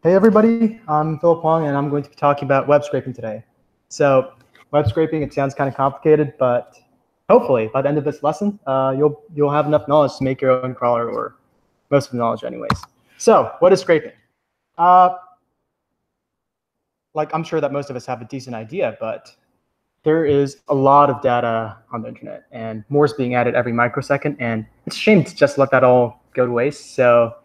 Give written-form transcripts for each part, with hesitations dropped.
Hey everybody, I'm Philip Huang and I'm going to be talking about web scraping today. So web scraping, it sounds kind of complicated, but hopefully by the end of this lesson, you'll have enough knowledge to make your own crawler, or most of the knowledge anyways. So what is scraping? Like I'm sure that most of us have a decent idea, but there is a lot of data on the internet and more is being added every microsecond, and it's a shame to just let that all go to waste. So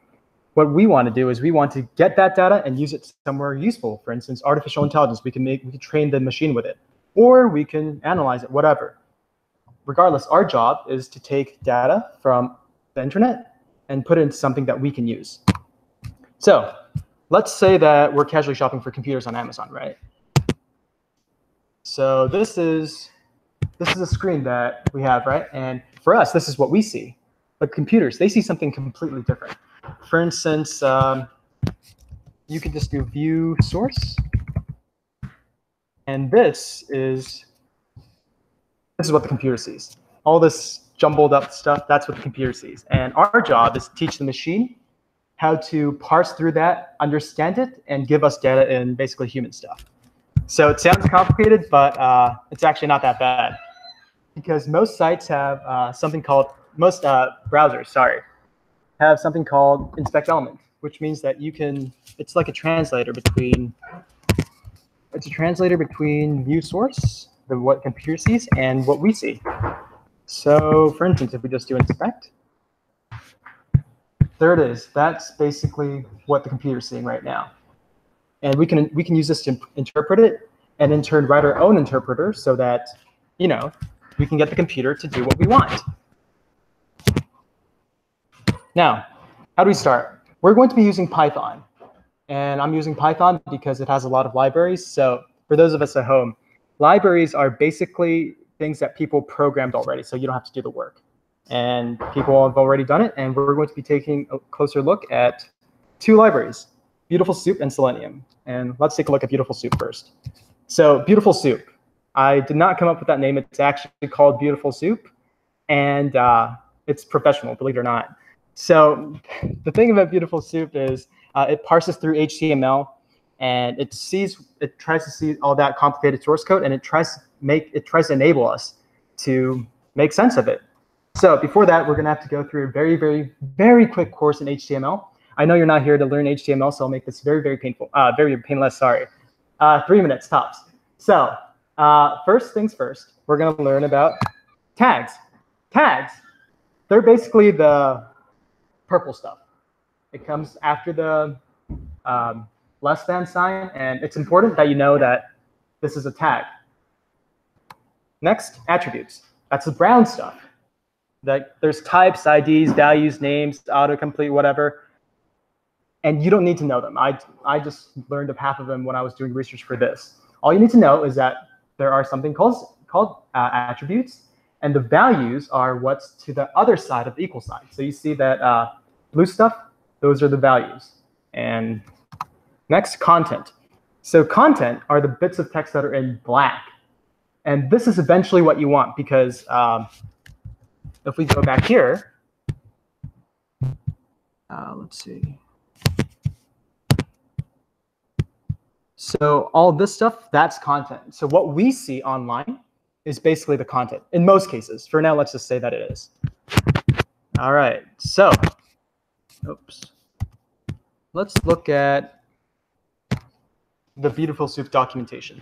what we want to do is we want to get that data and use it somewhere useful. For instance, artificial intelligence, we can train the machine with it, or we can analyze it, whatever. Regardless, our job is to take data from the internet and put it into something that we can use. So let's say that we're casually shopping for computers on Amazon, right? So this is a screen that we have, right? And for us, this is what we see. But computers, they see something completely different. For instance, you could just do view source. And this is what the computer sees. All this jumbled up stuff, that's what the computer sees. And our job is to teach the machine how to parse through that, understand it, and give us data in basically human stuff. So it sounds complicated, but it's actually not that bad. Because most sites have most browsers, have something called inspect element, which means that it's like a translator between view source, what computer sees, and what we see. So for instance, if we just do inspect, there it is. That's basically what the computer is seeing right now. And we can use this to interpret it, and in turn write our own interpreter so that, we can get the computer to do what we want. Now, how do we start? We're going to be using Python. And I'm using Python because it has a lot of libraries. So for those of us at home, libraries are basically things that people programmed already, so you don't have to do the work. And people have already done it, and we're going to be taking a closer look at two libraries, Beautiful Soup and Selenium. And let's take a look at Beautiful Soup first. So Beautiful Soup, I did not come up with that name. It's actually called Beautiful Soup, and it's professional, believe it or not. So the thing about Beautiful Soup is it parses through HTML, and it tries to see all that complicated source code, and it tries to enable us to make sense of it. So before that, we're going to have to go through a very, very, very quick course in HTML. I know you're not here to learn HTML, so I'll make this very, very painless. Sorry, 3 minutes tops. So first things first, we're going to learn about tags. Tags, they're basically the purple stuff. It comes after the less than sign, and it's important that you know that this is a tag. Next, attributes. That's the brown stuff. There's types, IDs, values, names, autocomplete, whatever. And you don't need to know them. I just learned of half of them when I was doing research for this. All you need to know is that there are something called attributes, and the values are what's to the other side of the equal sign. So you see that blue stuff, those are the values. And next, content. So content are the bits of text that are in black. And this is eventually what you want, because if we go back here, let's see. So all this stuff, that's content. So what we see online is basically the content, in most cases. For now, let's just say that it is. All right, so let's look at the Beautiful Soup documentation.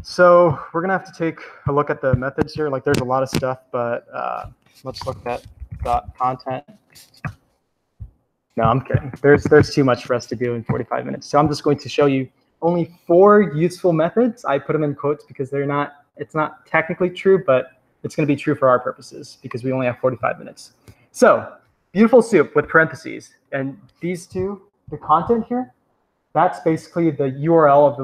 So we're going to have to take a look at the methods here. Like, there's a lot of stuff, but let's look at content. No, I'm kidding. There's too much for us to do in 45 minutes. So I'm just going to show you only 4 useful methods. I put them in quotes because it's not technically true, but it's going to be true for our purposes because we only have 45 minutes. So Beautiful Soup with parentheses. And these two, the content here, that's basically the URL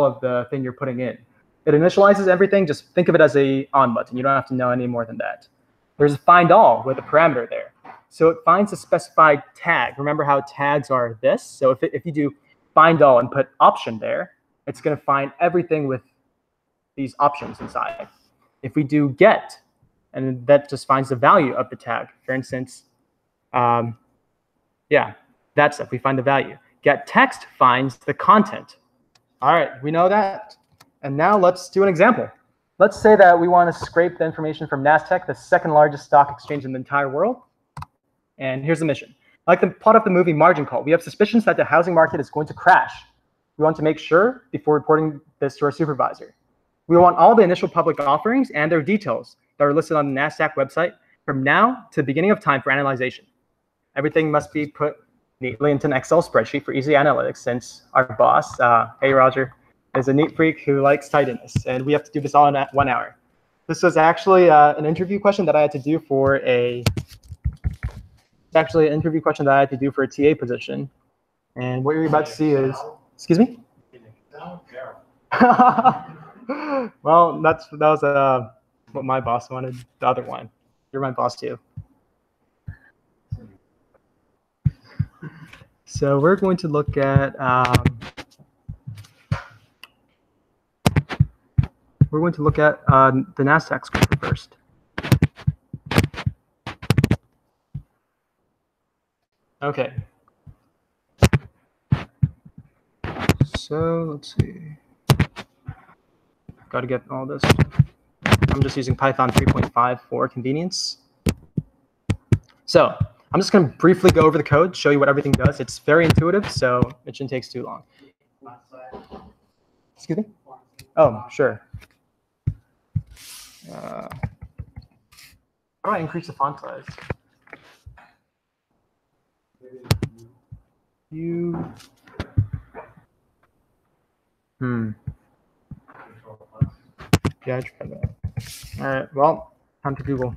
of the thing you're putting in. It initializes everything. Just think of it as a on button. You don't have to know any more than that. There's a find all with a parameter there. So it finds a specified tag. Remember how tags are this? So if you do find all and put option there, it's going to find everything with these options inside. If we do get, and that just finds the value of the tag. For instance, yeah, that stuff. We find the value. Get text finds the content. All right, we know that. And now let's do an example. Let's say that we want to scrape the information from NASDAQ, the second largest stock exchange in the entire world. And here's the mission. Like the plot of the movie Margin Call, we have suspicions that the housing market is going to crash. We want to make sure before reporting this to our supervisor. We want all the initial public offerings and their details that are listed on the NASDAQ website from now to the beginning of time for analyzation. Everything must be put neatly into an Excel spreadsheet for easy analytics, since our boss, hey Roger, is a neat freak who likes tidiness, and we have to do this all in 1 hour. This was actually an interview question that I had to do for a TA position. And what you're about to see is, excuse me? Well, that was what my boss wanted, the other one. You're my boss too. So we're going to look at the NASDAQ score first. Okay. So let's see. Got to get all this. I'm just using Python 3.5 for convenience. So I'm just going to briefly go over the code, show you what everything does. It's very intuitive, so it shouldn't take too long. Excuse me? Oh, sure. How do I increase the font size? Yeah, I tried that. All right, well, time to Google.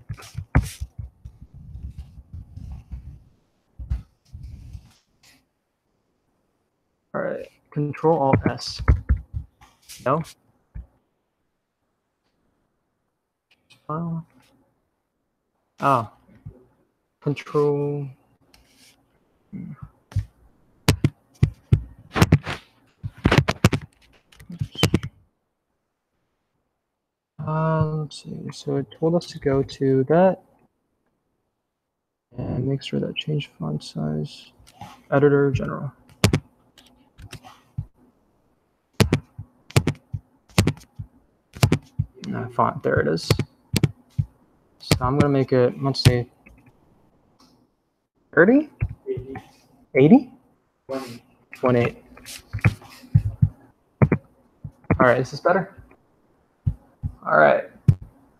All right, Control-Alt-S. No? Oh. Control. Let's see. So it told us to go to that and make sure that change font size, editor general. Font, there it is. So I'm going to make it, let's see, 30? 80? 28. All right, is this better? All right.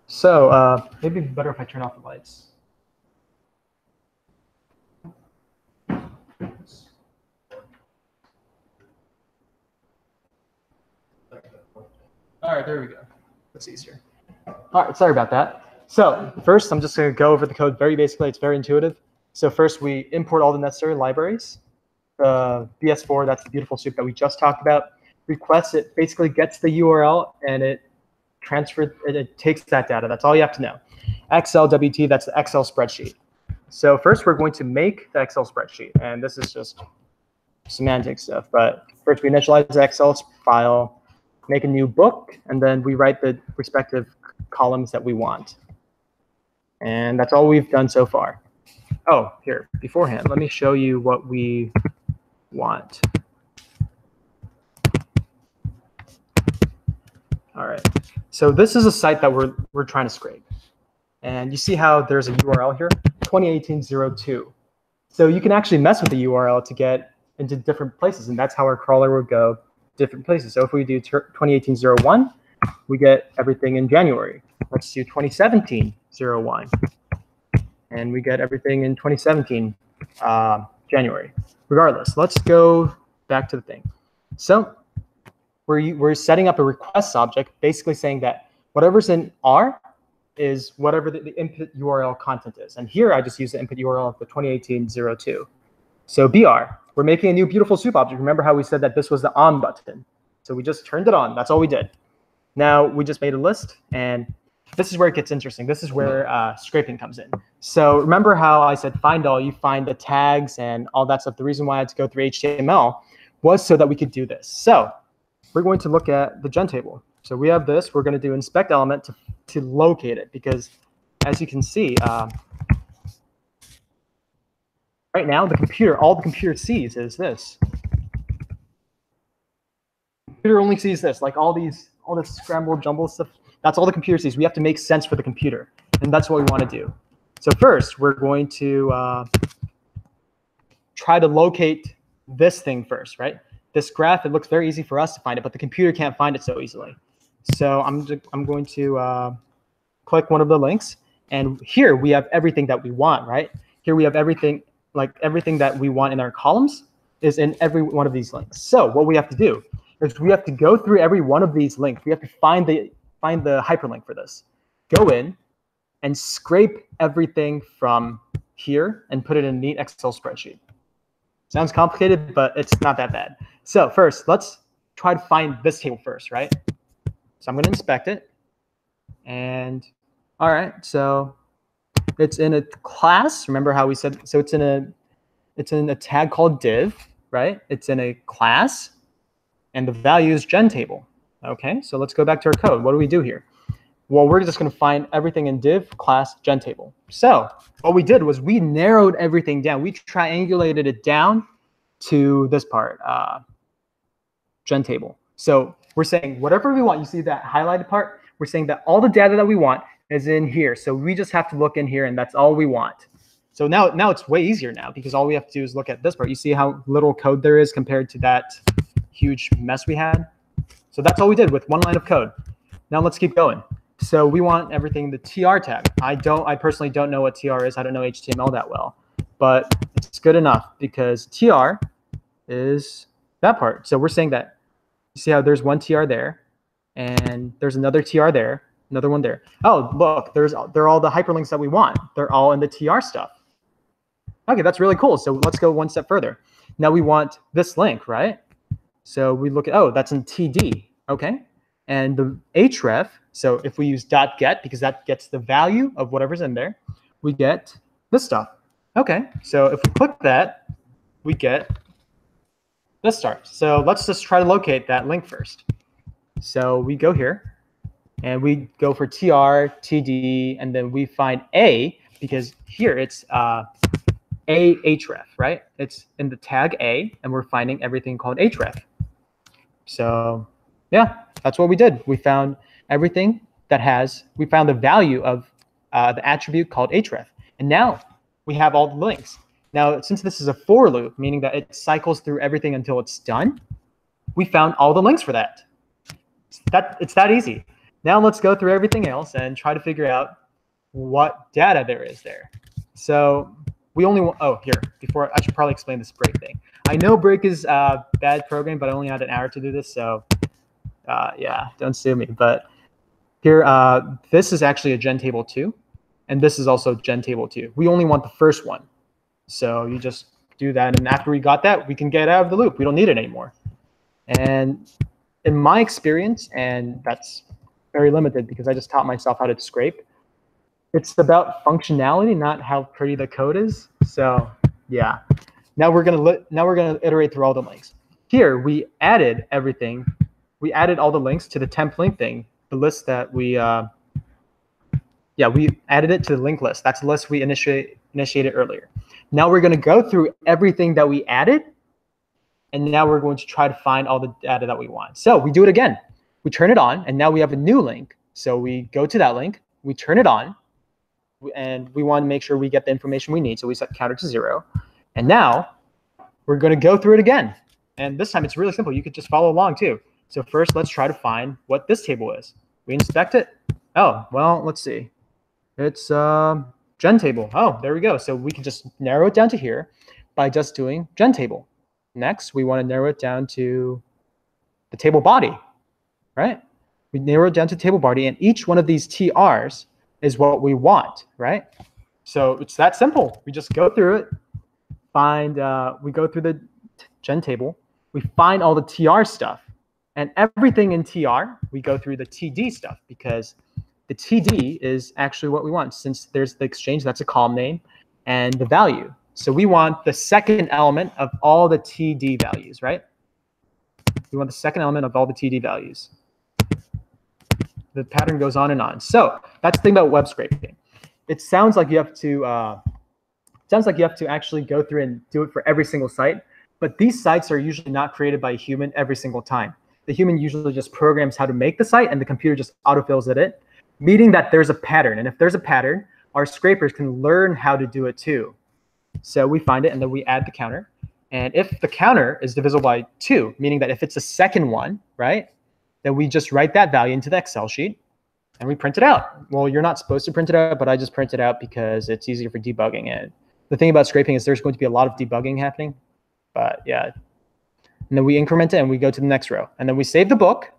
So maybe it'd be better if I turn off the lights. All right, there we go. That's easier. All right, sorry about that. So first, I'm just going to go over the code very basically. It's very intuitive. So first, we import all the necessary libraries. The BS4, that's the beautiful soup that we just talked about. Requests, it basically gets the URL and it takes that data. That's all you have to know. XLWT, that's the Excel spreadsheet. So first, we're going to make the Excel spreadsheet. And this is just semantic stuff. But first, we initialize the Excel file, make a new book, and then we write the respective columns that we want. And that's all we've done so far. Oh, here, beforehand, let me show you what we want. All right, so this is a site that we're trying to scrape. And you see how there's a URL here, 2018-02. So you can actually mess with the URL to get into different places, and that's how our crawler would go different places. So if we do 2018-01, we get everything in January. Let's do 2017-01. And we get everything in 2017 January. Regardless, let's go back to the thing. So we're setting up a requests object, basically saying that whatever's in R is whatever the input URL content is. And here I just use the input URL of the 2018-02. So BR, we're making a new beautiful soup object. Remember how we said that this was the on button. So we just turned it on. That's all we did. Now we just made a list, and this is where it gets interesting. This is where scraping comes in. So remember how I said find all, you find the tags and all that stuff. The reason why I had to go through HTML was so that we could do this. So we're going to look at the gen table. So we have this. We're going to do inspect element to locate it, because as you can see, right right now, the computer, all the computer sees is this. The computer only sees this, like all this scrambled jumble stuff. That's all the computer sees. We have to make sense for the computer, and that's what we want to do. So first, we're going to try to locate this thing first, right? This graph, it looks very easy for us to find it, but the computer can't find it so easily. So I'm going to click one of the links, and here we have everything that we want, right? Here we have everything, like everything that we want in our columns is in every one of these links. So what we have to do is we have to go through every one of these links. We have to find the hyperlink for this. Go in and scrape everything from here and put it in a neat Excel spreadsheet. Sounds complicated, but it's not that bad. So first, let's try to find this table first, right? So I'm going to inspect it. And all right, so it's in a class. Remember how we said, so it's in a tag called div, right? It's in a class, and the value is gentable. Okay, so let's go back to our code. What do we do here? Well, we're just going to find everything in div class gentable. So what we did was we narrowed everything down. We triangulated it down to this part, gentable. So we're saying whatever we want. You see that highlighted part? We're saying that all the data that we want is in here. So we just have to look in here, and that's all we want. So now it's way easier now, because all we have to do is look at this part. You see how little code there is compared to that huge mess we had? So that's all we did with one line of code. Now let's keep going. So we want everything, the TR tag. I personally don't know what TR is. I don't know HTML that well, but it's good enough because TR is that part. So we're saying that, you see how there's one TR there, and there's another TR there, another one there. Oh, look, they're all the hyperlinks that we want. They're all in the TR stuff. Okay, that's really cool. So let's go one step further. Now we want this link, right? So we look at, oh, that's in TD, okay? And the href, so if we use .get, because that gets the value of whatever's in there, we get this stuff. Okay, so if we click that, we get this stuff. So let's just try to locate that link first. So we go here, and we go for TR, TD, and then we find A, because here it's A href, right? It's in the tag A, and we're finding everything called href. So yeah, that's what we did. We found everything we found the value of the attribute called href. And now we have all the links. Now, since this is a for loop, meaning that it cycles through everything until it's done, we found all the links for that. It's that easy. Now let's go through everything else and try to figure out what data there is there. So we only want, oh, here, before, I should probably explain this break thing. I know break is a bad program, but I only had an hour to do this, so yeah, don't sue me. But here, this is actually a gentable 2, and this is also gentable 2. We only want the first one. So you just do that, and after we got that, we can get out of the loop. We don't need it anymore. And in my experience, and that's very limited because I just taught myself how to scrape, it's about functionality, not how pretty the code is. So yeah, now we're gonna iterate through all the links. Here we added everything. We added all the links to the temp link thing, the list that we added it to the link list. That's the list we initiated earlier. Now we're going to go through everything that we added, and now we're going to try to find all the data that we want. So we do it again. We turn it on, and now we have a new link. So we go to that link, we turn it on, and we want to make sure we get the information we need. So we set counter to 0. And now we're going to go through it again. And this time it's really simple. You could just follow along too. So first, let's try to find what this table is. We inspect it. Oh, well, let's see. It's gentable. Oh, there we go. So we can just narrow it down to here by just doing gentable. Next, we want to narrow it down to the table body, right? We narrow it down to table body, and each one of these TRs is what we want, right? So it's that simple. We just go through it, we go through the gentable, we find all the TR stuff, and everything in TR, we go through the TD stuff, because the TD is actually what we want. Since there's the exchange, that's a column name, and the value. So we want the second element of all the TD values, right? We want the second element of all the TD values. The pattern goes on and on. So that's the thing about web scraping. It sounds like you have to sounds like you have to actually go through and do it for every single site, but these sites are usually not created by a human every single time. The human usually just programs how to make the site, and the computer just autofills it, meaning that there's a pattern. And if there's a pattern, our scrapers can learn how to do it too. So we find it, and then we add the counter. And if the counter is divisible by 2, meaning that if it's the second one, right, then we just write that value into the Excel sheet, and we print it out. Well, you're not supposed to print it out, but I just print it out because it's easier for debugging. And the thing about scraping is there's going to be a lot of debugging happening. But yeah, and then we increment it and we go to the next row. And then we save the book.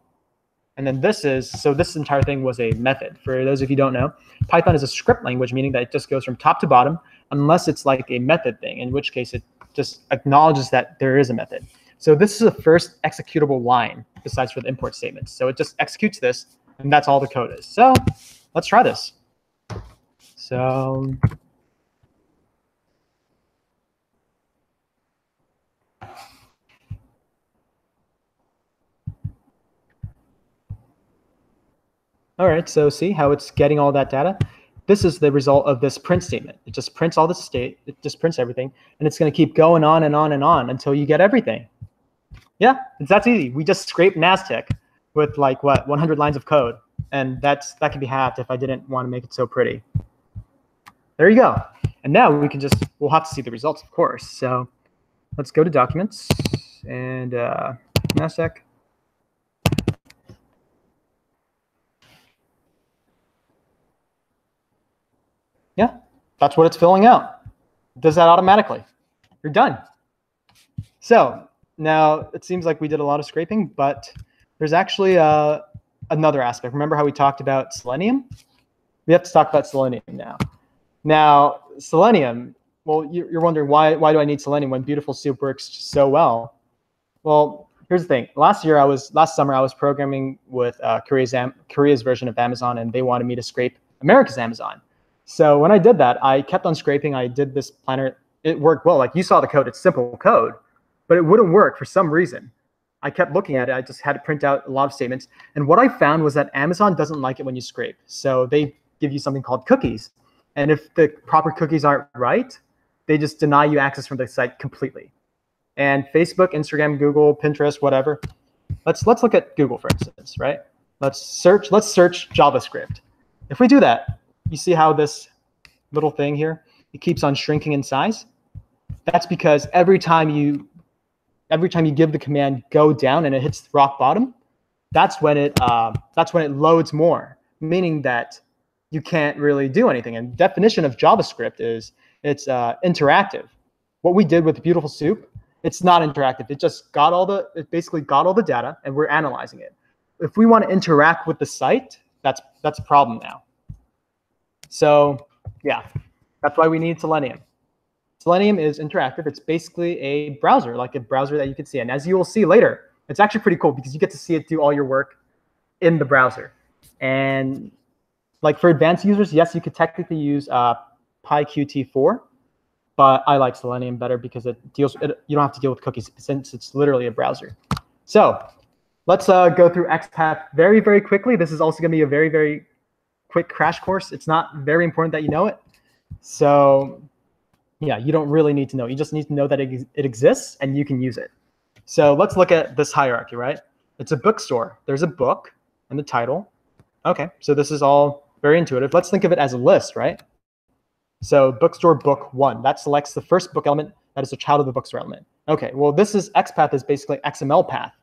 And then this entire thing was a method. For those of you who don't know, Python is a script language, meaning that it just goes from top to bottom, unless it's like a method thing, in which case it just acknowledges that there is a method. So this is the first executable line besides for the import statements. So it just executes this, and that's all the code is. So let's try this. So all right, so see how it's getting all that data? This is the result of this print statement. It just prints all the state, it just prints everything, and it's gonna keep going on and on and on until you get everything. Yeah, that's easy. We just scraped Naztec with like, what, 100 lines of code, and that can be halved if I didn't wanna make it so pretty. There you go. And now we'll have to see the results, of course. So let's go to Documents, and Naztec. Yeah, that's what it's filling out. It does that automatically. You're done. So now it seems like we did a lot of scraping, but there's actually another aspect. Remember how we talked about Selenium? We have to talk about Selenium now. Now, Selenium, well, you're wondering why do I need Selenium when Beautiful Soup works so well? Well, here's the thing. Last summer, I was programming with Korea's version of Amazon, and they wanted me to scrape America's Amazon. So when I did that, I kept on scraping. I did this planner. It worked well. Like you saw the code, it's simple code, but it wouldn't work for some reason. I kept looking at it. I just had to print out a lot of statements. And what I found was that Amazon doesn't like it when you scrape. So they give you something called cookies. And if the proper cookies aren't right, they just deny you access from the site completely. And Facebook, Instagram, Google, Pinterest, whatever. Let's look at Google, for instance, right? Let's search JavaScript. If we do that, you see how this little thing here, it keeps on shrinking in size? That's because every time you give the command go down and it hits rock bottom, that's when it loads more, meaning that you can't really do anything. And the definition of JavaScript is it's interactive. What we did with Beautiful Soup, it's not interactive. It basically got all the data, and we're analyzing it. If we want to interact with the site, that's a problem now. So yeah, that's why we need Selenium. Selenium is interactive. It's basically a browser, like a browser that you can see. And as you will see later, it's actually pretty cool because you get to see it do all your work in the browser. And like for advanced users, yes, you could technically use PyQt4, but I like Selenium better because you don't have to deal with cookies since it's literally a browser. So let's go through XPath very, very quickly. This is also going to be a very, very quick crash course. It's not very important that you know it. So yeah, you don't really need to know. You just need to know that it exists and you can use it. So let's look at this hierarchy, right? It's a bookstore. There's a book and the title. Okay, so this is all very intuitive. Let's think of it as a list, right? So bookstore book 1, that selects the first book element that is a child of the bookstore element. Okay, well XPath is basically XML path.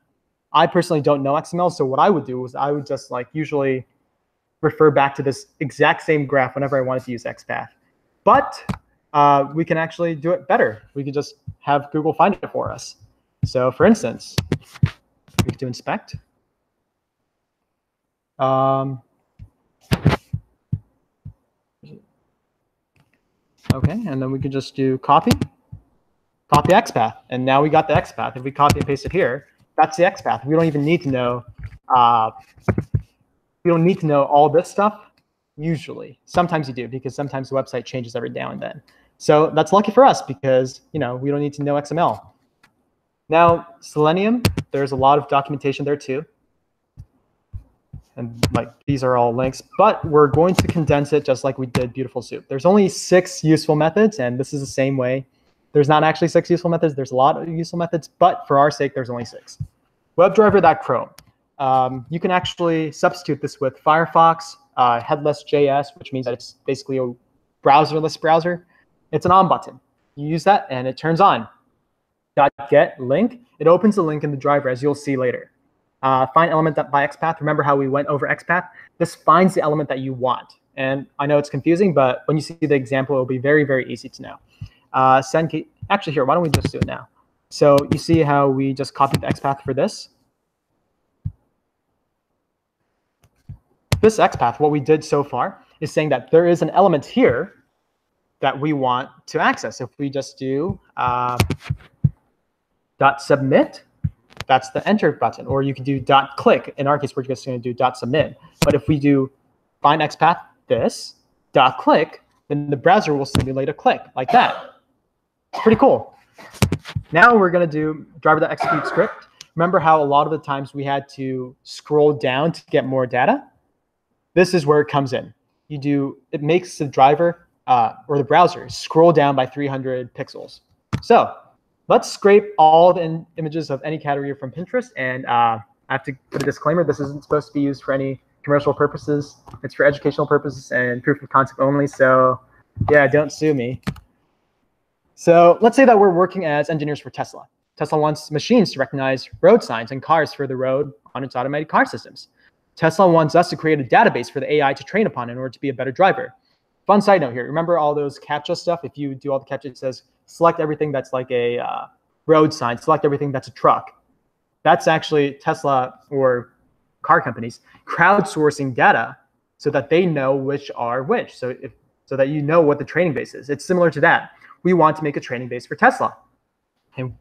I personally don't know XML, so what I would do is I would just like usually refer back to this exact same graph whenever I wanted to use XPath. But we can actually do it better. We could just have Google find it for us. So for instance, we could do inspect. Okay, and then we could just do copy XPath. And now we got the XPath. If we copy and paste it here, that's the XPath. We don't even need to know all this stuff, usually. Sometimes you do, because sometimes the website changes every now and then. So that's lucky for us because we don't need to know XML. Now, Selenium, there's a lot of documentation there too. And like these are all links, but we're going to condense it just like we did Beautiful Soup. There's only 6 useful methods, and this is the same way. There's not actually 6 useful methods. There's a lot of useful methods, but for our sake, there's only 6. WebDriver.chrome. You can actually substitute this with Firefox, headless.js, which means that it's basically a browserless browser. It's an on button. You use that, and it turns on. .get link. It opens the link in the driver, as you'll see later. Find element by XPath. Remember how we went over XPath? This finds the element that you want. And I know it's confusing, but when you see the example, it'll be very, very easy to know. Send key. Actually, here, why don't we just do it now? So you see how we just copied the XPath for this? This XPath, what we did so far, is saying that there is an element here that we want to access. If we just do .submit, that's the enter button. Or you can do .click. In our case, we're just going to do .submit. But if we do find XPath, this, .click, then the browser will simulate a click like that. It's pretty cool. Now we're going to do driver.execute script. Remember how a lot of the times we had to scroll down to get more data? This is where it comes in. It makes the driver or the browser scroll down by 300 pixels. So let's scrape all the images of any category from Pinterest. And I have to put a disclaimer. This isn't supposed to be used for any commercial purposes. It's for educational purposes and proof of concept only. So yeah, don't sue me. So let's say that we're working as engineers for Tesla. Tesla wants machines to recognize road signs and cars for the road on its automated car systems. Tesla wants us to create a database for the AI to train upon in order to be a better driver. Fun side note here. Remember all those CAPTCHA stuff? If you do all the CAPTCHA, it says select everything that's like a road sign, select everything that's a truck. That's actually Tesla or car companies crowdsourcing data so that they know which are which, so that you know what the training base is. It's similar to that. We want to make a training base for Tesla. And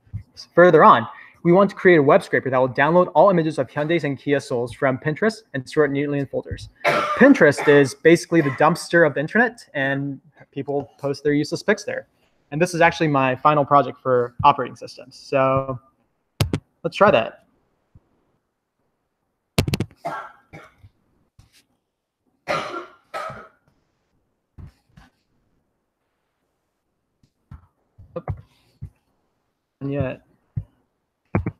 further on, we want to create a web scraper that will download all images of Hyundais and Kia Souls from Pinterest and store it neatly in folders. Pinterest is basically the dumpster of the internet, and people post their useless pics there. And this is actually my final project for operating systems. So let's try that. And yet,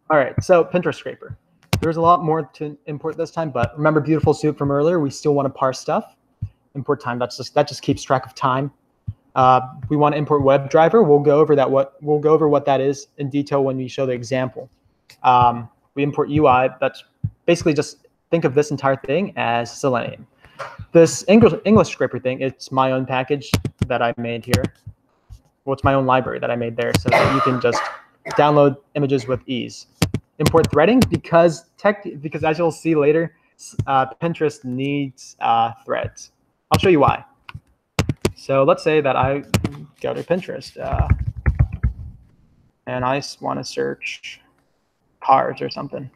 all right, so Pinterest scraper. There's a lot more to import this time, but remember Beautiful Soup from earlier? We still want to parse stuff. Import time, that just keeps track of time. We want to import WebDriver. We'll go over what that is in detail when we show the example. We import UI. That's basically just think of this entire thing as Selenium. This English scraper thing, it's my own package that I made here. Well, it's my own library that I made there so that you can just download images with ease. Import threading because as you'll see later, Pinterest needs threads. I'll show you why. So let's say that I go to Pinterest and I want to search cars or something.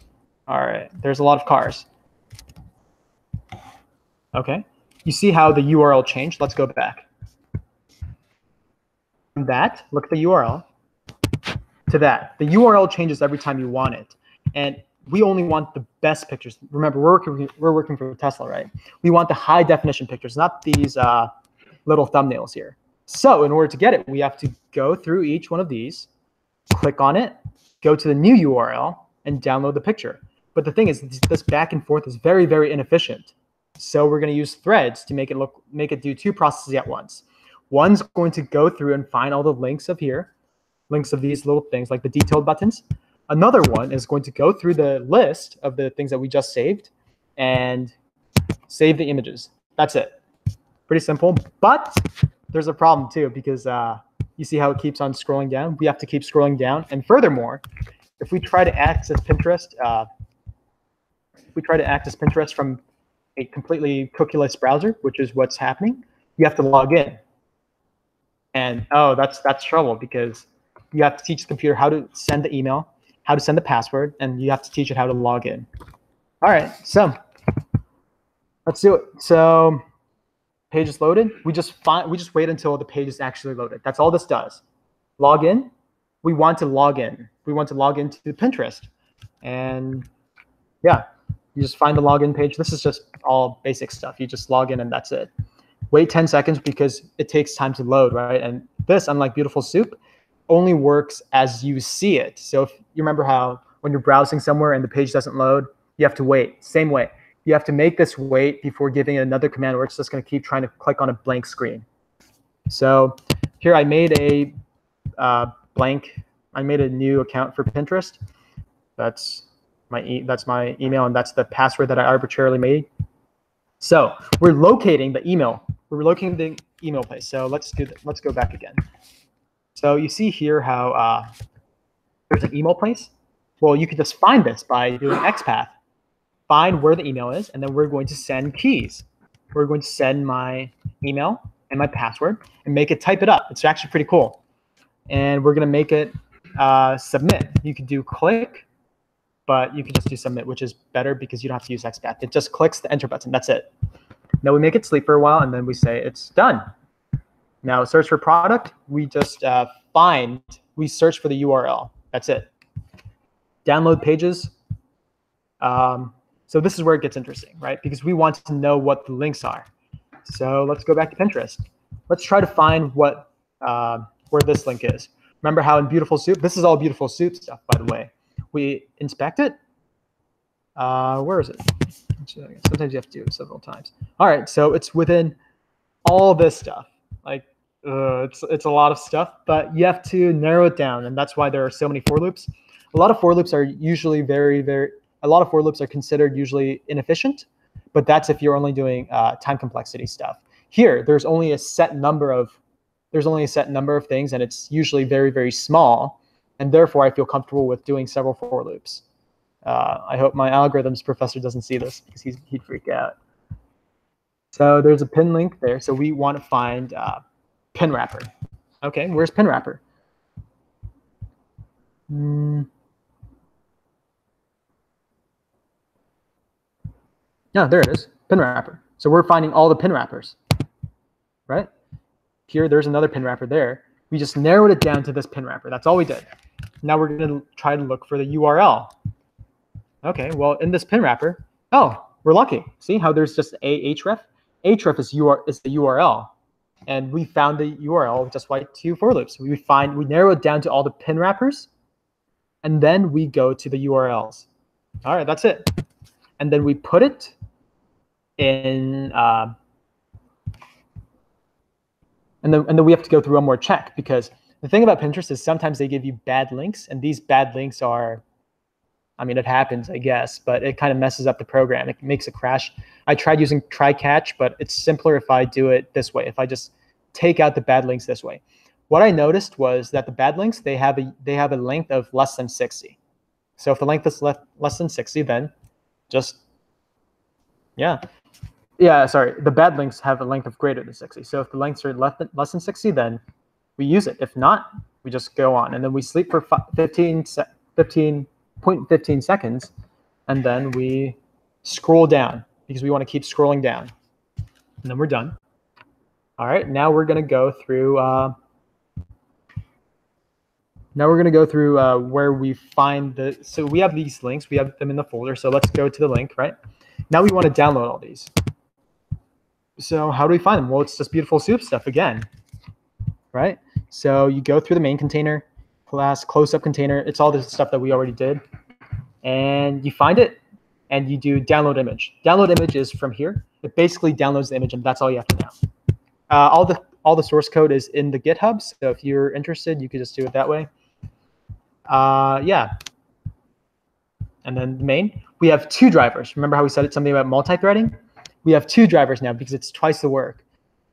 All right, there's a lot of cars. Okay, you see how the URL changed? Let's go back. From that, look at the URL, to that. The URL changes every time you want it. And we only want the best pictures. Remember, we're working for Tesla, right? We want the high definition pictures, not these little thumbnails here. So in order to get it, we have to go through each one of these, click on it, go to the new URL, and download the picture. But the thing is, this back and forth is very, very inefficient. So we're going to use threads to make it do 2 processes at once. One's going to go through and find all the links of here, links of these little things like the detailed buttons. Another one is going to go through the list of the things that we just saved and save the images. That's it. Pretty simple, but there's a problem too because you see how it keeps on scrolling down? We have to keep scrolling down. And furthermore, if we try to access Pinterest, from a completely cookieless browser, which is what's happening, you have to log in. And oh, that's trouble because you have to teach the computer how to send the email, how to send the password, and you have to teach it how to log in. All right, so let's do it. So page is loaded. We just wait until the page is actually loaded. That's all this does. Log in. We want to log in. We want to log into Pinterest. And yeah, You just find the login page. This is just all basic stuff. You just log in and that's it. Wait 10 seconds because it takes time to load, right? And this, unlike Beautiful Soup, only works as you see it. So if you remember how when you're browsing somewhere and the page doesn't load, you have to wait. Same way. You have to make this wait before giving it another command where it's just going to keep trying to click on a blank screen. So here I made a I made a new account for Pinterest. That's my email, and that's the password that I arbitrarily made. So we're locating the email. We're locating the email place. So let's do that. Let's go back again. So you see here how there's an email place. Well, you can just find this by doing XPath. Find where the email is, and then we're going to send keys. We're going to send my email and my password and make it type it up. It's actually pretty cool. And we're going to make it submit. You could do click, but you can just do submit, which is better because you don't have to use XPath. It just clicks the enter button. That's it. Now we make it sleep for a while, and then we say it's done. Now search for product. We just we search for the URL. That's it. Download pages. So this is where it gets interesting, right? Because we want to know what the links are. So let's go back to Pinterest. Let's try to find what where this link is. Remember how in Beautiful Soup, this is all Beautiful Soup stuff, by the way. We inspect it. Where is it? Sometimes you have to do it several times. All right, so it's within all this stuff. Like it's a lot of stuff, but you have to narrow it down, and that's why there are so many for loops. A lot of for loops are usually a lot of for loops are considered usually inefficient, but that's if you're only doing time complexity stuff. Here, there's only a set number of things, and it's usually very, very small, and therefore I feel comfortable with doing several for loops. I hope my algorithms professor doesn't see this because he'd freak out. So there's a pin link there. So we want to find pin wrapper. Okay, where's pin wrapper? Yeah, there it is, pin wrapper. So we're finding all the pin wrappers, right? Here, there's another pin wrapper there. We just narrowed it down to this pin wrapper. That's all we did. Now we're going to try to look for the URL. Okay, well, in this pin wrapper, oh, we're lucky. See how there's just a href? Href is the URL, and we found the URL just by 2 for loops. We narrow it down to all the pin wrappers, and then we go to the URLs. All right, that's it. And then we put it in, and then we have to go through one more check, because the thing about Pinterest is sometimes they give you bad links, and these bad links are, I mean, it happens, I guess, but it kind of messes up the program. It makes it crash. I tried using try catch, but it's simpler if I do it this way, if I just take out the bad links this way. What I noticed was that the bad links, they have a length of less than 60. So if the length is less than 60, then just, sorry, the bad links have a length of greater than 60. So if the lengths are less than 60, then we use it. If not, we just go on. And then we sleep for 15 seconds, and then we scroll down because we want to keep scrolling down. And then we're done. All right, now we're going to go through where we find so we have these links, we have them in the folder. So let's go to the link, right? Now we want to download all these. So how do we find them? Well, it's just Beautiful Soup stuff again, right? So you go through the main container, class, close-up container. It's all the stuff that we already did. And you find it, and you do download image. Download image is from here. It basically downloads the image, and that's all you have to know. All the source code is in the GitHub, so if you're interested, you could just do it that way. Yeah. And then the main, we have 2 drivers. Remember how we said something about multi-threading? We have 2 drivers now because it's twice the work,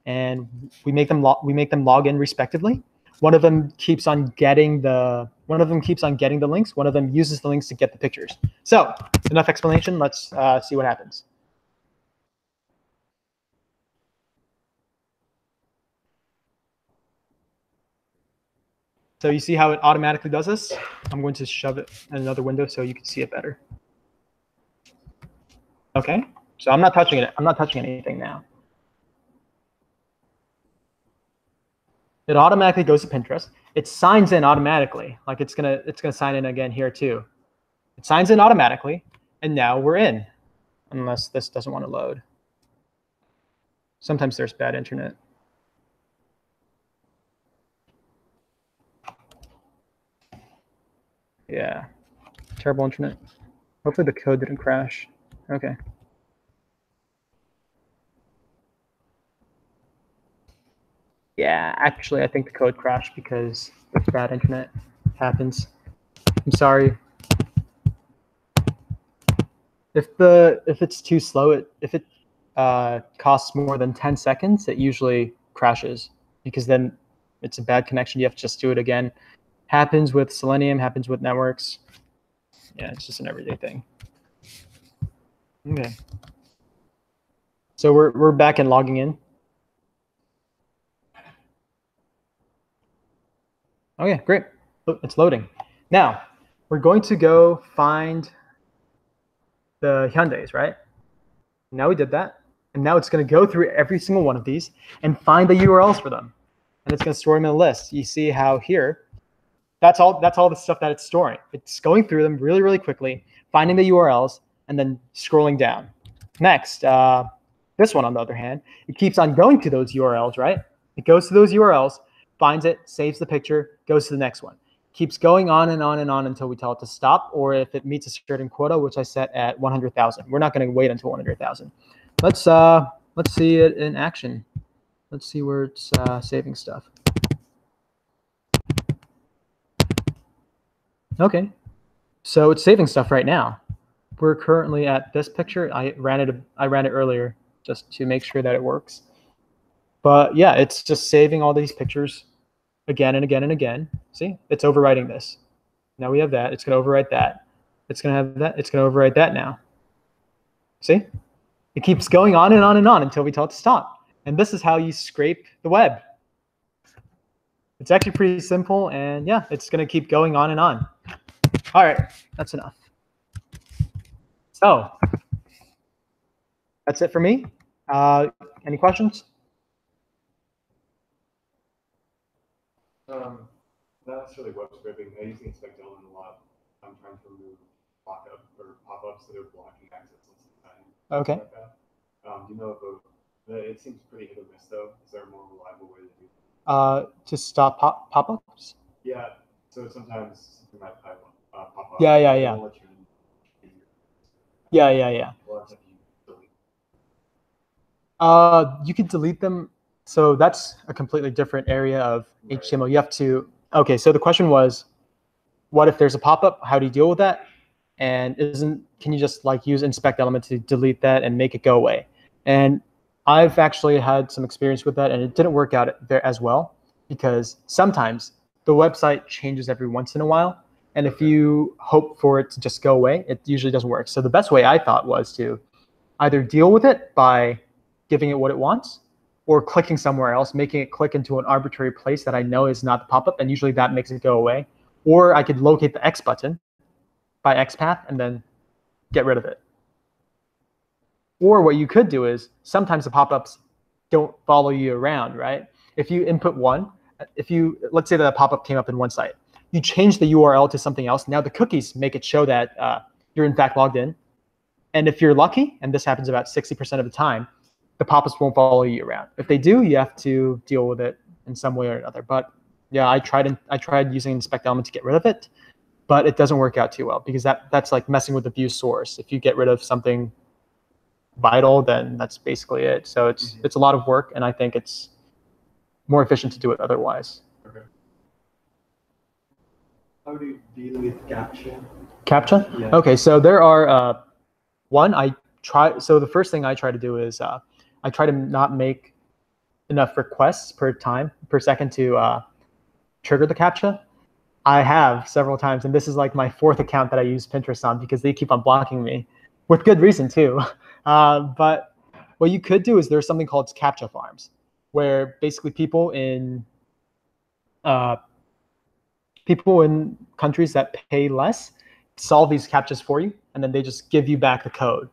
and we make them log in respectively. One of them keeps on getting the links. One of them uses the links to get the pictures. So enough explanation. Let's see what happens. So you see how it automatically does this? I'm going to shove it in another window so you can see it better. Okay, so I'm not touching it. I'm not touching anything now. It automatically goes to Pinterest. It signs in automatically, like it's gonna sign in again here too. It signs in automatically, and now we're in. unless this doesn't want to load. Sometimes there's bad internet. Yeah, terrible internet. Hopefully the code didn't crash. Okay. Yeah, actually, I think the code crashed because the bad internet happens. I'm sorry. If it's too slow, if it costs more than 10 seconds, it usually crashes because then it's a bad connection. You have to just do it again. Happens with Selenium, happens with networks. Yeah, it's just an everyday thing. Okay. So we're back and logging in. Okay, great. It's loading. Now, we're going to go find the Hyundais, right? Now we did that. And now it's going to go through every single one of these and find the URLs for them. And it's going to store them in a list. You see how here, that's all the stuff that it's storing. It's going through them really, really quickly, finding the URLs, and then scrolling down. Next, this one, on the other hand, it keeps on going to those URLs, right? It goes to those URLs, finds it, saves the picture, goes to the next one. Keeps going on and on and on until we tell it to stop, or if it meets a certain quota, which I set at 100,000. We're not going to wait until 100,000. Let's see it in action. Let's see where it's saving stuff. Okay, so it's saving stuff right now. We're currently at this picture. I ran it earlier just to make sure that it works. But yeah, it's just saving all these pictures again and again and again. See, it's overwriting this. Now we have that. It's going to overwrite that. It's going to have that. It's going to overwrite that now. See, it keeps going on and on and on until we tell it to stop. And this is how you scrape the web. It's actually pretty simple, and yeah, it's going to keep going on and on. All right, that's enough. So that's it for me. Any questions? Not necessarily web scraping. I use the inspect element a lot. I'm trying to remove lockup or pop-ups that are blocking access most of the time. Okay. Like that. Do you know if it seems pretty hit or miss though? Is there a more reliable way to do it? To stop pop-ups? Yeah. So sometimes something might pop up. Yeah. You can delete them. So that's a completely different area of HTML. You have to, okay, so the question was, what if there's a pop-up? How do you deal with that? And can you just like use inspect element to delete that and make it go away? And I've actually had some experience with that, and it didn't work out there as well, because sometimes the website changes every once in a while. And if you hope for it to just go away, it usually doesn't work. So the best way I thought was to either deal with it by giving it what it wants, or clicking somewhere else, making it click into an arbitrary place that I know is not the pop-up, and usually that makes it go away. Or I could locate the X button by XPath and then get rid of it. Or what you could do is, sometimes the pop-ups don't follow you around, right? If you input one, let's say that a pop-up came up in one site, you change the URL to something else. Now the cookies make it show that you're in fact logged in. And if you're lucky, and this happens about 60% of the time, the pop-ups won't follow you around. If they do, you have to deal with it in some way or another. But yeah, I tried using inspect element to get rid of it, but it doesn't work out too well, because that's like messing with the view source. If you get rid of something vital, then that's basically it. So it's a lot of work, and I think it's more efficient to do it otherwise. Okay. How do you deal with CAPTCHA? CAPTCHA? Yeah. Okay, so there are so the first thing I try to do is I try to not make enough requests per second to trigger the CAPTCHA. I have several times, and this is like my 4th account that I use Pinterest on, because they keep on blocking me, with good reason too. But what you could do is there's something called CAPTCHA farms, where basically people in countries that pay less solve these CAPTCHAs for you, and then they just give you back the code.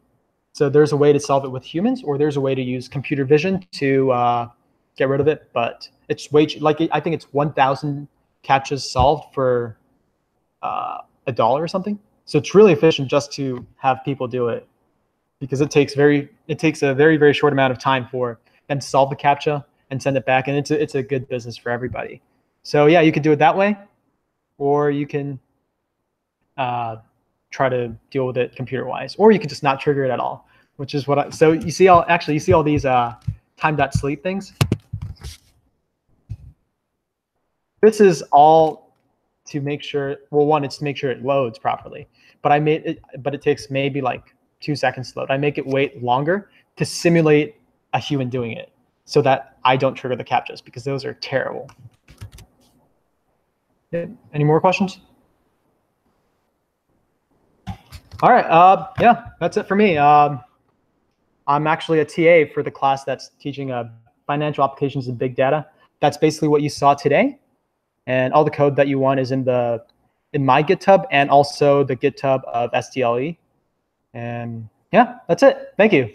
So there's a way to solve it with humans, or there's a way to use computer vision to get rid of it. But it's I think it's 1,000 CAPTCHAs solved for $1 or something. So it's really efficient just to have people do it. because it takes a very, very short amount of time for them to solve the CAPTCHA and send it back. And it's a good business for everybody. So yeah, you could do it that way, or you can try to deal with it computer-wise, or you could just not trigger it at all, which is what so you see all these time.sleep things. This is all to make sure, well, one, it's to make sure it loads properly, but it takes maybe like 2 seconds to load. I make it wait longer to simulate a human doing it so that I don't trigger the CAPTCHAs, because those are terrible. Yeah. Any more questions? All right, yeah, that's it for me. I'm actually a TA for the class that's teaching financial applications and big data. That's basically what you saw today. And all the code that you want is in my GitHub and also the GitHub of SDLE. And yeah, that's it. Thank you.